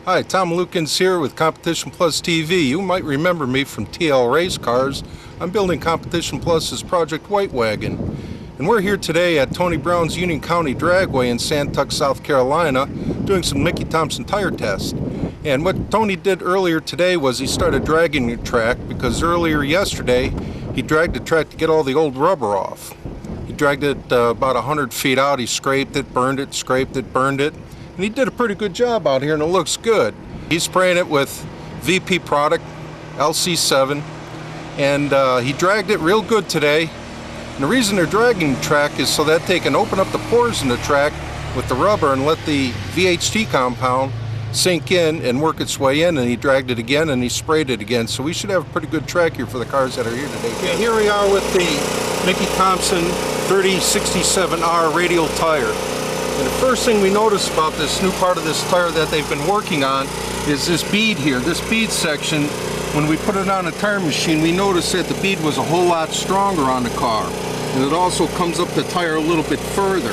Hi, Tom Lukens here with Competition Plus TV. You might remember me from TL Race Cars. I'm building Competition Plus's Project White Wagon. And we're here today at Tony Brown's Union County Dragway in Santuc, South Carolina, doing some Mickey Thompson tire tests. And what Tony did earlier today was he started dragging the track because earlier yesterday he dragged the track to get all the old rubber off. He dragged it about 100 feet out. He scraped it, burned it, scraped it, burned it. And he did a pretty good job out here and it looks good. He's spraying it with VP product, LC7, and he dragged it real good today. And the reason they're dragging the track is so that they can open up the pores in the track with the rubber and let the VHT compound sink in and work its way in. And he dragged it again and he sprayed it again. So we should have a pretty good track here for the cars that are here today. Okay, here we are with the Mickey Thompson 3067R radial tire. And the first thing we notice about this new part of this tire that they've been working on is this bead here. This bead section, when we put it on a tire machine, we noticed that the bead was a whole lot stronger on the car. And it also comes up the tire a little bit further.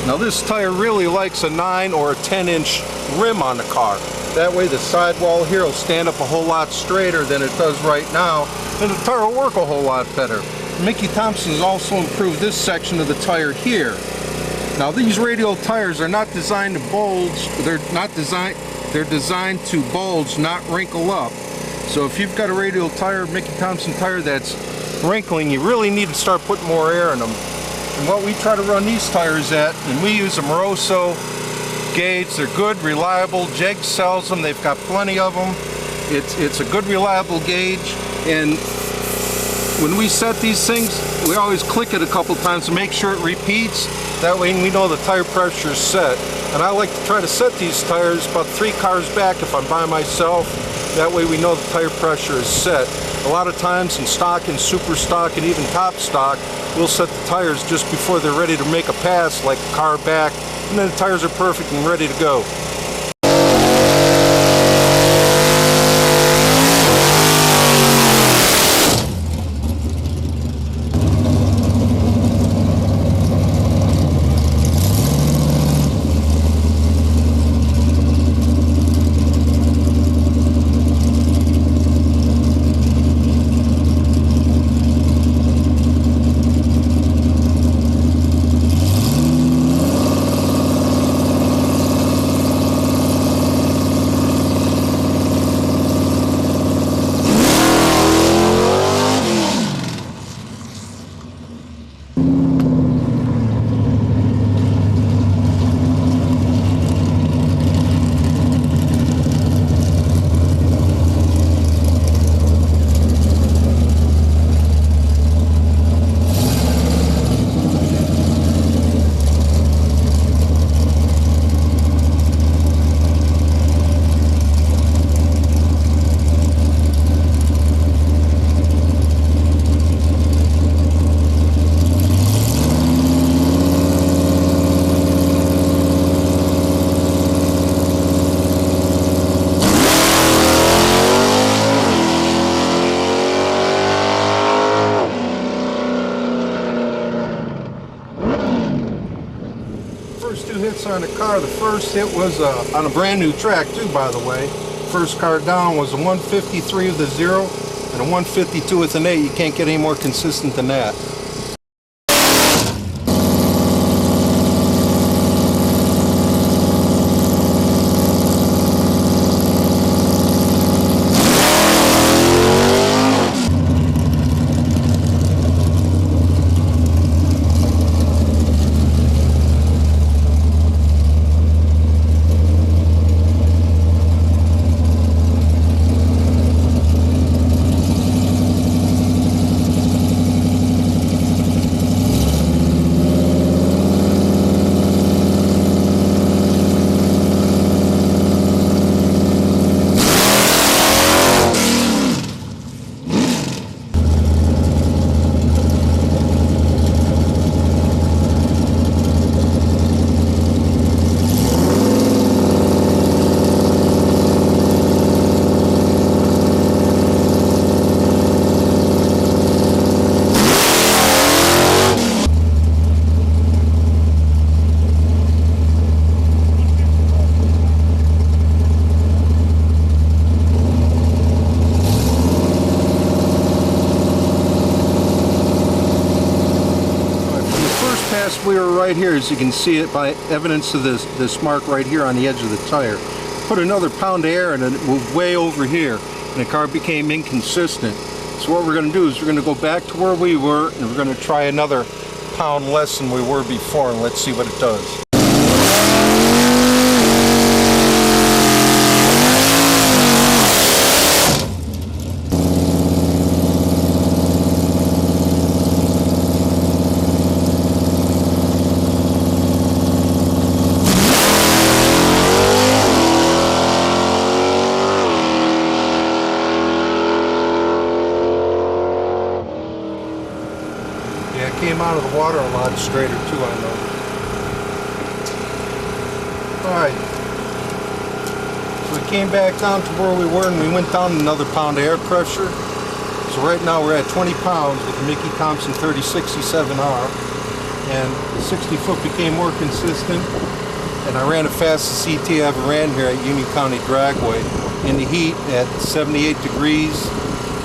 Now this tire really likes a 9 or a 10-inch rim on the car. That way the sidewall here will stand up a whole lot straighter than it does right now, and the tire will work a whole lot better. Mickey Thompson has also improved this section of the tire here. Now these radial tires are not designed to bulge, they're designed to bulge, not wrinkle up. So if you've got a radial tire, Mickey Thompson tire that's wrinkling, you really need to start putting more air in them. And what we try to run these tires at, and we use a Moroso gauge, they're good, reliable, Jeg sells them, they've got plenty of them. It's a good, reliable gauge, and when we set these things, we always click it a couple times to make sure it repeats. That way we know the tire pressure is set. And I like to try to set these tires about 3 cars back if I'm by myself. That way we know the tire pressure is set. A lot of times in stock and super stock and even top stock, we'll set the tires just before they're ready to make a pass, like a car back, and then the tires are perfect and ready to go. First 2 hits on the car. The first hit was on a brand new track too, by the way. First car down was a 153 with a 0 and a 152 with an 8. You can't get any more consistent than that. right here, as you can see it by evidence of this mark right here on the edge of the tire. Put another pound of air in it, it moved way over here, and the car became inconsistent. So what we're going to do is we're going to go back to where we were, and we're going to try another pound less than we were before, and let's see what it does. Yeah, it came out of the water a lot straighter too, I know. Alright. So we came back down to where we were, and we went down another pound of air pressure. So right now we're at 20 pounds with the Mickey Thompson 3067R. And the 60 foot became more consistent. And I ran the fastest CT I ever ran here at Union County Dragway. In the heat at 78 degrees,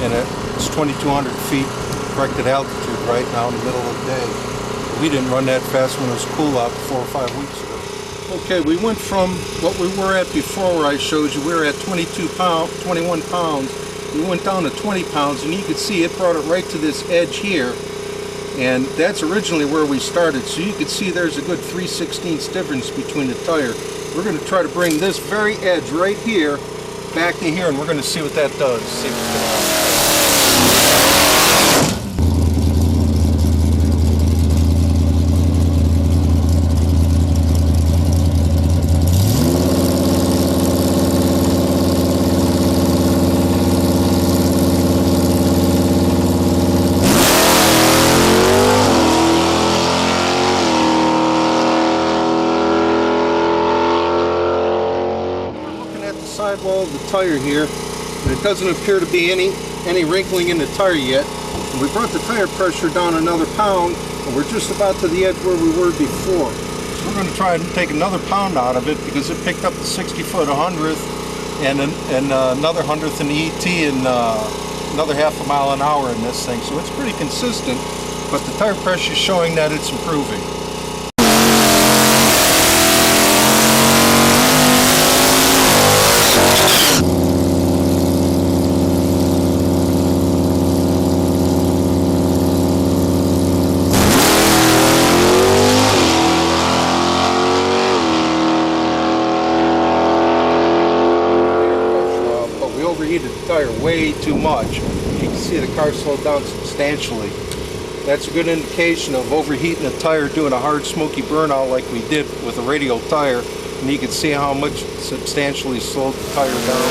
and it's 2,200 feet corrected altitude right now in the middle of the day. We didn't run that fast when it was cool out 4 or 5 weeks ago. Okay, we went from what we were at before where I showed you. We were at 21 pounds. We went down to 20 pounds, and you can see it brought it right to this edge here. And that's originally where we started. So you can see there's a good 3/16 difference between the tire. We're going to try to bring this very edge right here back to here, and we're going to see what that does. See what's going on. Sidewall of the tire here, and it doesn't appear to be any wrinkling in the tire yet. And we brought the tire pressure down another pound, and we're just about to the edge where we were before. So we're going to try and take another pound out of it, because it picked up the 60 foot 100th and another 100th in the ET, and another half a mile an hour in this thing. So it's pretty consistent, but the tire pressure is showing that it's improving. Overheated the tire way too much. You can see the car slowed down substantially. That's a good indication of overheating the tire, doing a hard smoky burnout like we did with a Radial tire, and you can see how much substantially slowed the tire down.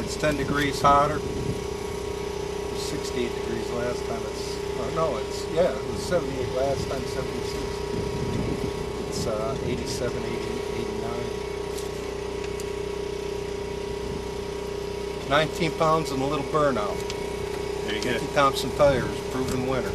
It's 10 degrees hotter. It was 68 degrees last time. It was 78 last time, 76. It's 87, 80, 89. 19 pounds and a little burnout. There you go. Mickey Thompson tires, proven winner.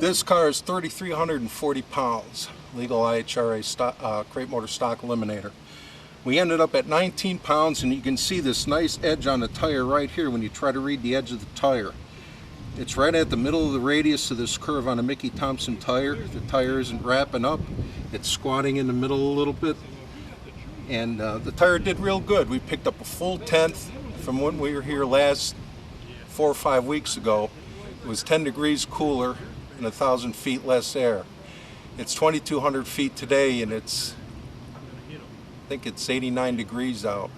This car is 3,340 pounds, legal IHRA stock, crate motor stock eliminator. We ended up at 19 pounds, and you can see this nice edge on the tire right here when you try to read the edge of the tire. It's right at the middle of the radius of this curve on a Mickey Thompson tire. The tire isn't wrapping up, it's squatting in the middle a little bit. And the tire did real good. We picked up a full 1/10 from when we were here last 4 or 5 weeks ago. It was 10 degrees cooler and 1,000 feet less air. It's 2,200 feet today, and I think it's 89 degrees out.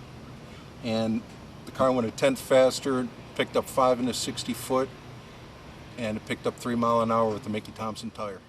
And the car went a 1/10 faster, picked up 5 in the 60 foot, and it picked up 3 miles an hour with the Mickey Thompson tire.